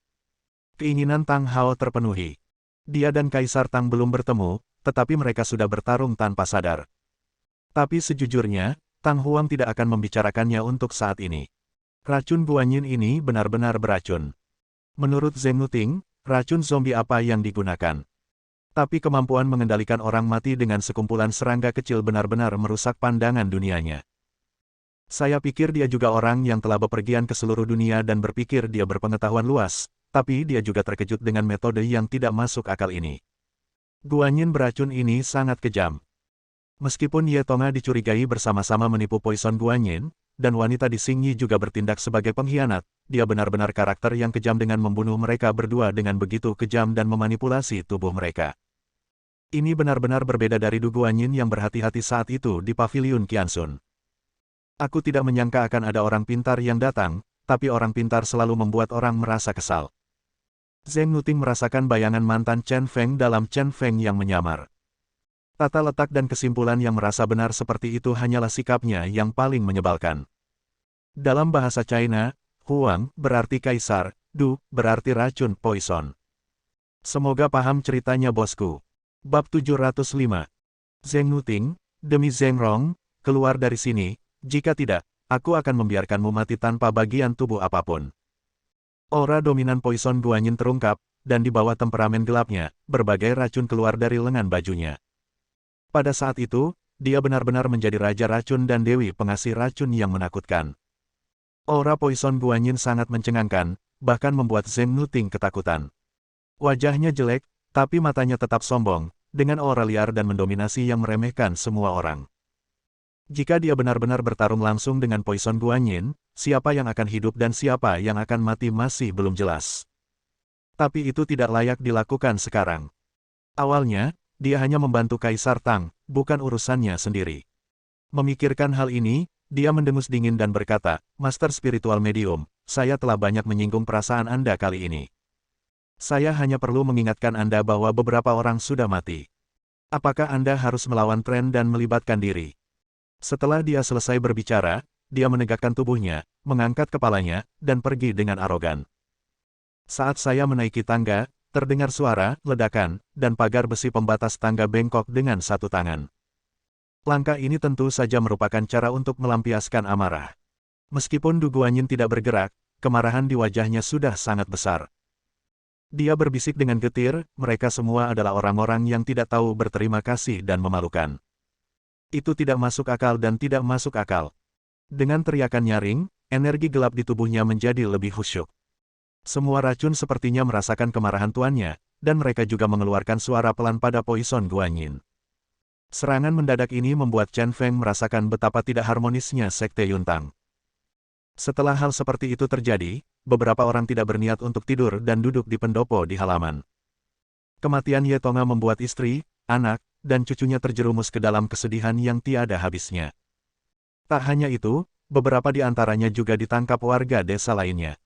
Keinginan Tang Hao terpenuhi. Dia dan Kaisar Tang belum bertemu, tetapi mereka sudah bertarung tanpa sadar. Tapi sejujurnya, Tang Huang tidak akan membicarakannya untuk saat ini. Racun Guanyin ini benar-benar beracun. Menurut Zheng Nuting, racun zombie apa yang digunakan? Tapi kemampuan mengendalikan orang mati dengan sekumpulan serangga kecil benar-benar merusak pandangan dunianya. Saya pikir dia juga orang yang telah bepergian ke seluruh dunia dan berpikir dia berpengetahuan luas, tapi dia juga terkejut dengan metode yang tidak masuk akal ini. Guanyin beracun ini sangat kejam. Meskipun Ye Tonga dicurigai bersama-sama menipu Poison Guanyin, dan wanita di Xingyi juga bertindak sebagai pengkhianat, dia benar-benar karakter yang kejam dengan membunuh mereka berdua dengan begitu kejam dan memanipulasi tubuh mereka. Ini benar-benar berbeda dari Du Guanyin yang berhati-hati saat itu di Paviliun Qiansun. Aku tidak menyangka akan ada orang pintar yang datang, tapi orang pintar selalu membuat orang merasa kesal. Zheng Nuting merasakan bayangan mantan Chen Feng dalam Chen Feng yang menyamar. Tata letak dan kesimpulan yang merasa benar seperti itu hanyalah sikapnya yang paling menyebalkan. Dalam bahasa China, Huang berarti kaisar, Du berarti racun poison. Semoga paham ceritanya bosku. Bab 705. Zheng Nuting, demi Zheng Rong, keluar dari sini, jika tidak, aku akan membiarkanmu mati tanpa bagian tubuh apapun. Aura dominan Poison Guanyin terungkap, dan di bawah temperamen gelapnya, berbagai racun keluar dari lengan bajunya. Pada saat itu, dia benar-benar menjadi Raja Racun dan Dewi Pengasih Racun yang menakutkan. Aura Poison Guanyin sangat mencengangkan, bahkan membuat Zheng Nuting ketakutan. Wajahnya jelek, tapi matanya tetap sombong, dengan aura liar dan mendominasi yang meremehkan semua orang. Jika dia benar-benar bertarung langsung dengan Poison Guanyin, siapa yang akan hidup dan siapa yang akan mati masih belum jelas. Tapi itu tidak layak dilakukan sekarang. Awalnya, dia hanya membantu Kaisar Tang, bukan urusannya sendiri. Memikirkan hal ini, dia mendengus dingin dan berkata, Master Spiritual Medium, saya telah banyak menyinggung perasaan Anda kali ini. Saya hanya perlu mengingatkan Anda bahwa beberapa orang sudah mati. Apakah Anda harus melawan tren dan melibatkan diri? Setelah dia selesai berbicara, dia menegakkan tubuhnya, mengangkat kepalanya, dan pergi dengan arogan. Saat saya menaiki tangga, terdengar suara, ledakan, dan pagar besi pembatas tangga bengkok dengan satu tangan. Langkah ini tentu saja merupakan cara untuk melampiaskan amarah. Meskipun Du Guanyin tidak bergerak, kemarahan di wajahnya sudah sangat besar. Dia berbisik dengan getir, mereka semua adalah orang-orang yang tidak tahu berterima kasih dan memalukan. Itu tidak masuk akal dan tidak masuk akal. Dengan teriakan nyaring, energi gelap di tubuhnya menjadi lebih khusyuk. Semua racun sepertinya merasakan kemarahan tuannya, dan mereka juga mengeluarkan suara pelan pada Poison Guanyin. Serangan mendadak ini membuat Chen Feng merasakan betapa tidak harmonisnya Sekte Yuntang. Setelah hal seperti itu terjadi, beberapa orang tidak berniat untuk tidur dan duduk di pendopo di halaman. Kematian Ye Tonga membuat istri, anak, dan cucunya terjerumus ke dalam kesedihan yang tiada habisnya. Tak hanya itu, beberapa di antaranya juga ditangkap warga desa lainnya.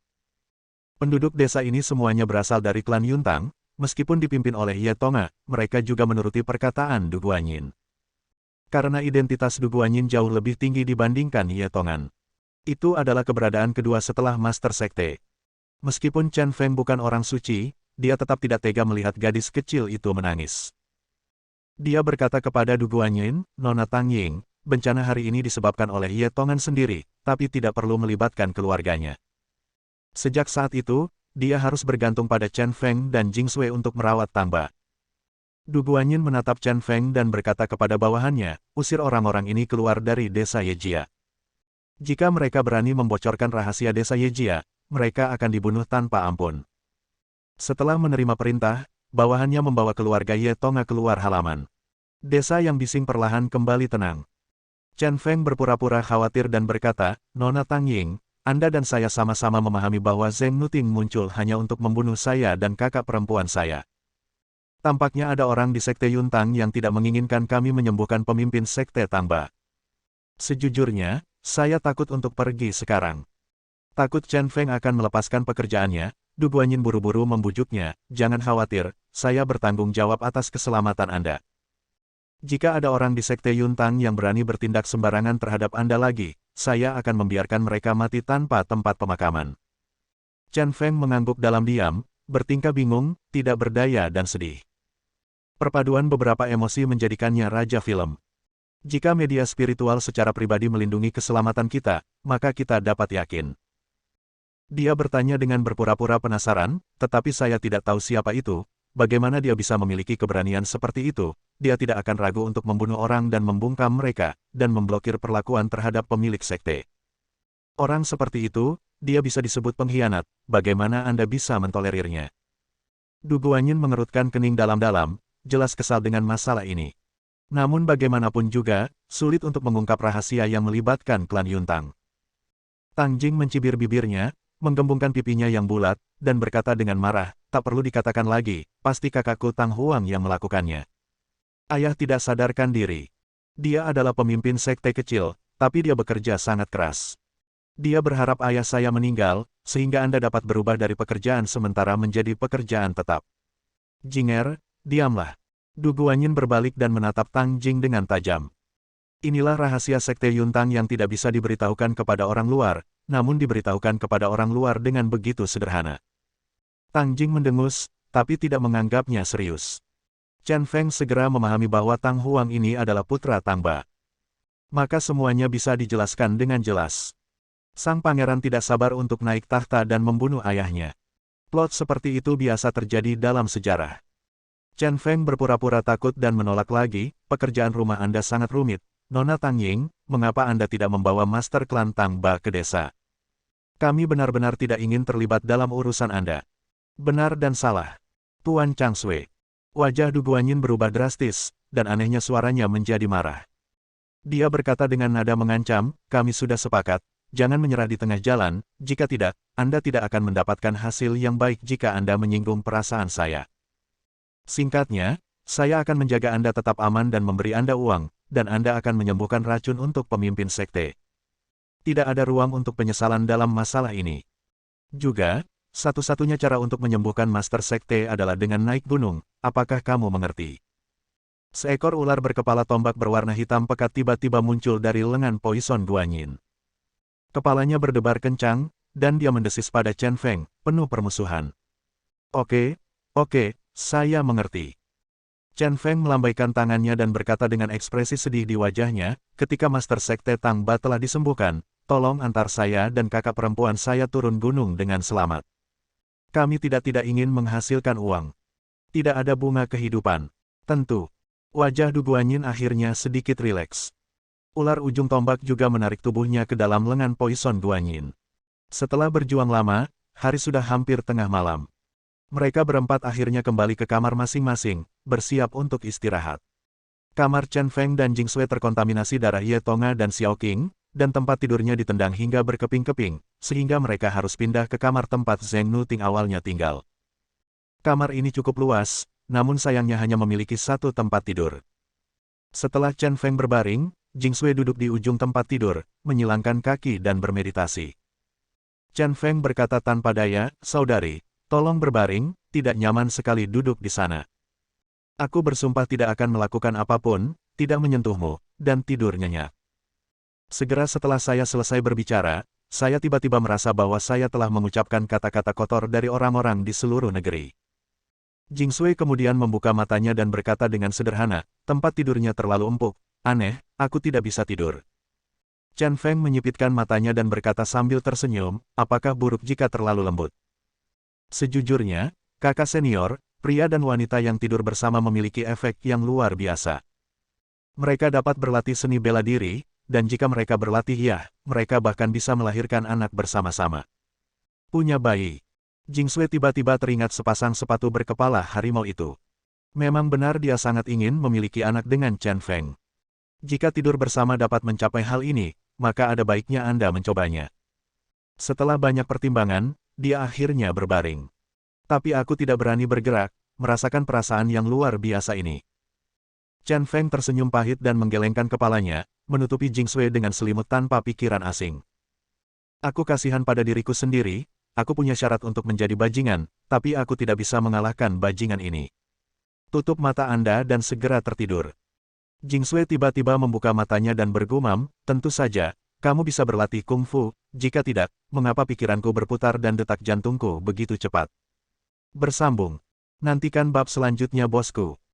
Penduduk desa ini semuanya berasal dari klan Yuntang, meskipun dipimpin oleh Ye Tonga, mereka juga menuruti perkataan Du Guanyin. Karena identitas Du Guanyin jauh lebih tinggi dibandingkan Ye Tongan. Itu adalah keberadaan kedua setelah Master Sekte. Meskipun Chen Feng bukan orang suci, dia tetap tidak tega melihat gadis kecil itu menangis. Dia berkata kepada Du Guanyin, Nona Tang Ying, bencana hari ini disebabkan oleh Ye Tongan sendiri, tapi tidak perlu melibatkan keluarganya. Sejak saat itu, dia harus bergantung pada Chen Feng dan Jing Sui untuk merawat Tangba. Du Guanyin menatap Chen Feng dan berkata kepada bawahannya, usir orang-orang ini keluar dari desa Yejia. Jika mereka berani membocorkan rahasia desa Yejia, mereka akan dibunuh tanpa ampun. Setelah menerima perintah, bawahannya membawa keluarga Ye Tonga keluar halaman. Desa yang bising perlahan kembali tenang. Chen Feng berpura-pura khawatir dan berkata, Nona Tang Ying, Anda dan saya sama-sama memahami bahwa Zheng Nuting muncul hanya untuk membunuh saya dan kakak perempuan saya. Tampaknya ada orang di Sekte Yuntang yang tidak menginginkan kami menyembuhkan pemimpin Sekte Tangba. Sejujurnya, saya takut untuk pergi sekarang. Takut Chen Feng akan melepaskan pekerjaannya, Du Guanyin buru-buru membujuknya, jangan khawatir, saya bertanggung jawab atas keselamatan Anda. Jika ada orang di Sekte Yuntang yang berani bertindak sembarangan terhadap Anda lagi, saya akan membiarkan mereka mati tanpa tempat pemakaman. Chen Feng mengangguk dalam diam, bertingkah bingung, tidak berdaya dan sedih. Perpaduan beberapa emosi menjadikannya raja film. Jika media spiritual secara pribadi melindungi keselamatan kita, maka kita dapat yakin. Dia bertanya dengan berpura-pura penasaran, tetapi saya tidak tahu siapa itu, bagaimana dia bisa memiliki keberanian seperti itu, dia tidak akan ragu untuk membunuh orang dan membungkam mereka, dan memblokir perlakuan terhadap pemilik sekte. Orang seperti itu, dia bisa disebut pengkhianat, bagaimana Anda bisa mentolerirnya? Du Guanyin mengerutkan kening dalam-dalam, jelas kesal dengan masalah ini. Namun bagaimanapun juga, sulit untuk mengungkap rahasia yang melibatkan klan Yuntang. Tang Jing mencibir bibirnya, menggembungkan pipinya yang bulat, dan berkata dengan marah, tak perlu dikatakan lagi, pasti kakakku Tang Huang yang melakukannya. Ayah tidak sadarkan diri. Dia adalah pemimpin sekte kecil, tapi dia bekerja sangat keras. Dia berharap ayah saya meninggal, sehingga Anda dapat berubah dari pekerjaan sementara menjadi pekerjaan tetap. Jinger, diamlah. Du Guanyin berbalik dan menatap Tang Jing dengan tajam. Inilah rahasia sekte Yuntang yang tidak bisa diberitahukan kepada orang luar, namun diberitahukan kepada orang luar dengan begitu sederhana. Tang Jing mendengus, tapi tidak menganggapnya serius. Chen Feng segera memahami bahwa Tang Huang ini adalah putra Tangba. maka semuanya bisa dijelaskan dengan jelas. Sang pangeran tidak sabar untuk naik tahta dan membunuh ayahnya. Plot seperti itu biasa terjadi dalam sejarah. Chen Feng berpura-pura takut dan menolak lagi, pekerjaan rumah Anda sangat rumit. Nona Tang Ying, mengapa Anda tidak membawa Master Klan Tang Ba ke desa? Kami benar-benar tidak ingin terlibat dalam urusan Anda. Benar dan salah. Tuan Chang Sui. Wajah Du Guanyin berubah drastis, dan anehnya suaranya menjadi marah. Dia berkata dengan nada mengancam, kami sudah sepakat, jangan menyerah di tengah jalan, jika tidak, Anda tidak akan mendapatkan hasil yang baik jika Anda menyinggung perasaan saya. Singkatnya, saya akan menjaga Anda tetap aman dan memberi Anda uang, dan Anda akan menyembuhkan racun untuk pemimpin sekte. Tidak ada ruang untuk penyesalan dalam masalah ini. Juga, satu-satunya cara untuk menyembuhkan Master Sekte adalah dengan naik gunung, apakah kamu mengerti? Seekor ular berkepala tombak berwarna hitam pekat tiba-tiba muncul dari lengan Poison Guanyin. Kepalanya berdebar kencang, dan dia mendesis pada Chen Feng, penuh permusuhan. Oke, saya mengerti. Chen Feng melambaikan tangannya dan berkata dengan ekspresi sedih di wajahnya, ketika Master Sekte Tang Ba telah disembuhkan, tolong antar saya dan kakak perempuan saya turun gunung dengan selamat. Kami tidak ingin menghasilkan uang. Tidak ada bunga kehidupan. Tentu. Wajah Du Guanyin akhirnya sedikit rileks. Ular ujung tombak juga menarik tubuhnya ke dalam lengan Poison Guanyin. Setelah berjuang lama, hari sudah hampir tengah malam. Mereka berempat akhirnya kembali ke kamar masing-masing, bersiap untuk istirahat. Kamar Chen Feng dan Jing Sui terkontaminasi darah Ye Tonga dan Xiao Qing, dan tempat tidurnya ditendang hingga berkeping-keping, sehingga mereka harus pindah ke kamar tempat Zheng Nuting awalnya tinggal. Kamar ini cukup luas, namun sayangnya hanya memiliki satu tempat tidur. Setelah Chen Feng berbaring, Jing Sui duduk di ujung tempat tidur, menyilangkan kaki dan bermeditasi. Chen Feng berkata tanpa daya, saudari, tolong berbaring, tidak nyaman sekali duduk di sana. Aku bersumpah tidak akan melakukan apapun, tidak menyentuhmu, dan tidur nyenyak. Segera setelah saya selesai berbicara, saya tiba-tiba merasa bahwa saya telah mengucapkan kata-kata kotor dari orang-orang di seluruh negeri. Jing Sui kemudian membuka matanya dan berkata dengan sederhana, tempat tidurnya terlalu empuk, aneh, aku tidak bisa tidur. Chen Feng menyipitkan matanya dan berkata sambil tersenyum, apakah buruk jika terlalu lembut? Sejujurnya, kakak senior, pria dan wanita yang tidur bersama memiliki efek yang luar biasa. Mereka dapat berlatih seni bela diri, dan jika mereka berlatih mereka bahkan bisa melahirkan anak bersama-sama. Punya bayi. Jing Sui tiba-tiba teringat sepasang sepatu berkepala harimau itu. Memang benar dia sangat ingin memiliki anak dengan Chen Feng. Jika tidur bersama dapat mencapai hal ini, maka ada baiknya Anda mencobanya. Setelah banyak pertimbangan, dia akhirnya berbaring. Tapi aku tidak berani bergerak, merasakan perasaan yang luar biasa ini. Chen Feng tersenyum pahit dan menggelengkan kepalanya, menutupi Jing Sui dengan selimut tanpa pikiran asing. Aku kasihan pada diriku sendiri, aku punya syarat untuk menjadi bajingan, tapi aku tidak bisa mengalahkan bajingan ini. Tutup mata Anda dan segera tertidur. Jing Sui tiba-tiba membuka matanya dan bergumam, tentu saja, kamu bisa berlatih kungfu, jika tidak, mengapa pikiranku berputar dan detak jantungku begitu cepat? Bersambung. Nantikan bab selanjutnya bosku.